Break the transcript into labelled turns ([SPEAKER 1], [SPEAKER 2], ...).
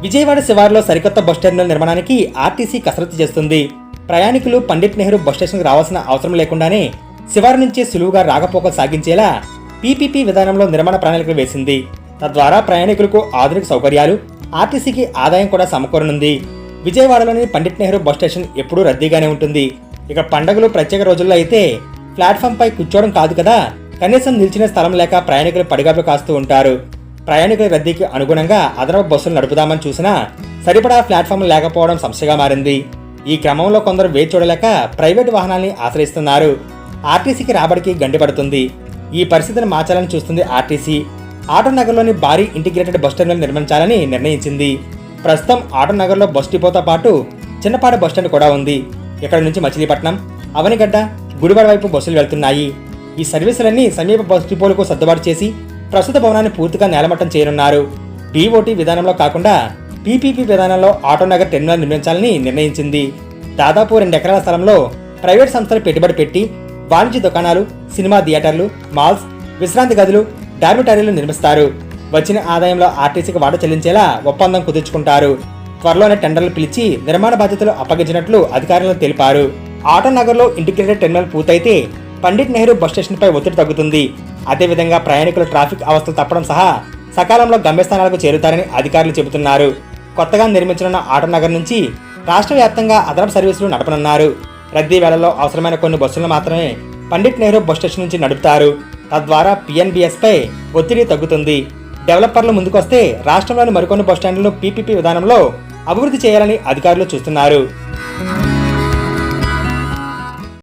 [SPEAKER 1] విజయవాడ శివారులో సరికొత్త bus terminal నిర్మాణానికి ఆర్టీసీ కసరత్తు చేస్తుంది. ప్రయాణికులు పండిట్ నెహ్రూ బస్ స్టేషన్కు రావాల్సిన అవసరం లేకుండానే శివారు నుంచి సులువుగా రాకపోకలు సాగించేలా పీపీపీ విధానంలో నిర్మాణ ప్రణాళికలు వేసింది. తద్వారా ప్రయాణికులకు ఆధునిక సౌకర్యాలు, ఆర్టీసీకి ఆదాయం కూడా సమకూరనుంది. విజయవాడలోని పండిట్ నెహ్రూ బస్ స్టేషన్ ఎప్పుడూ రద్దీగానే ఉంటుంది. ఇక పండగలు, ప్రత్యేక రోజుల్లో అయితే ప్లాట్ఫామ్పై కూర్చోవడం కాదు కదా, కనీసం నిలిచిన స్థలం లేక ప్రయాణికులు పడిగాపులు కాస్తూ ఉంటారు. ప్రయాణికుల రద్దీకి అనుగుణంగా అదనపు బస్సులు నడుపుదామని చూసినా సరిపడా ప్లాట్ఫామ్ లేకపోవడం సమస్యగా మారింది. ఈ క్రమంలో కొందరు వేచి చూడలేక ప్రైవేటు వాహనాల్ని ఆశ్రయిస్తున్నారు. ఆర్టీసీకి రాబడికి గండిపడుతుంది. ఈ పరిస్థితిని మార్చాలని చూస్తుంది ఆర్టీసీ. ఆటోనగర్లోని భారీ ఇంటిగ్రేటెడ్ బస్ టెర్మినల్ నిర్మించాలని నిర్ణయించింది. ప్రస్తుతం ఆటోనగర్లో బస్ డిపోతో పాటు చిన్నపాటి బస్ స్టాండ్ కూడా ఉంది. ఇక్కడ నుంచి మచిలీపట్నం, అవనిగడ్డ, గుడివాడ వైపు బస్సులు వెళ్తున్నాయి. ఈ సర్వీసులన్నీ సమీప బస్ డిపోలకు సర్దుబాటు చేసి ప్రస్తుత భవనాన్ని పూర్తిగా నేలమట్టం చేయనున్నారు. బీఓటీ విధానంలో కాకుండా పీపీపీ విధానంలో ఆటోనగర్ టెర్మినల్ నిర్మించాలని నిర్ణయించింది. దాదాపు 2 ఎకరాల స్థలంలో ప్రైవేట్ సంస్థలు పెట్టుబడి పెట్టి వాణిజ్య దుకాణాలు, సినిమా థియేటర్లు, మాల్స్, విశ్రాంతి గదులు, డార్మిటరీలు నిర్మిస్తారు. వచ్చిన ఆదాయంలో ఆర్టీసీకి వాటా చెల్లించేలా ఒప్పందం కుదుర్చుకుంటారు. త్వరలోనే టెండర్లు పిలిచి నిర్మాణ బాధ్యతలు అప్పగించినట్లు అధికారులు తెలిపారు. ఆటోనగర్లో ఇంటిగ్రేటెడ్ టెర్మినల్ పూర్తయితే పండిట్ నెహ్రూ బస్ స్టేషన్పై ఒత్తిడి తగ్గుతుంది. అదేవిధంగా ప్రయాణికులు ట్రాఫిక్ అవస్థలు తప్పడం సహా సకాలంలో గమ్యస్థానాలకు చేరుతారని అధికారులు చెబుతున్నారు. కొత్తగా నిర్మించనున్న ఆటోనగర్ నుంచి రాష్ట్ర వ్యాప్తంగా అదనపు సర్వీసులు నడపనున్నారు. రద్దీ వేళల్లో అవసరమైన కొన్ని బస్సులను మాత్రమే పండిట్ నెహ్రూ బస్ స్టేషన్ నుంచి నడుపుతారు. తద్వారా PNBS పై ఒత్తిడి తగ్గుతుంది. డెవలపర్లు ముందుకొస్తే రాష్ట్రంలోని మరికొన్ని బస్టాండ్లను పీపీపీ విధానంలో అభివృద్ధి చేయాలని అధికారులు చూస్తున్నారు.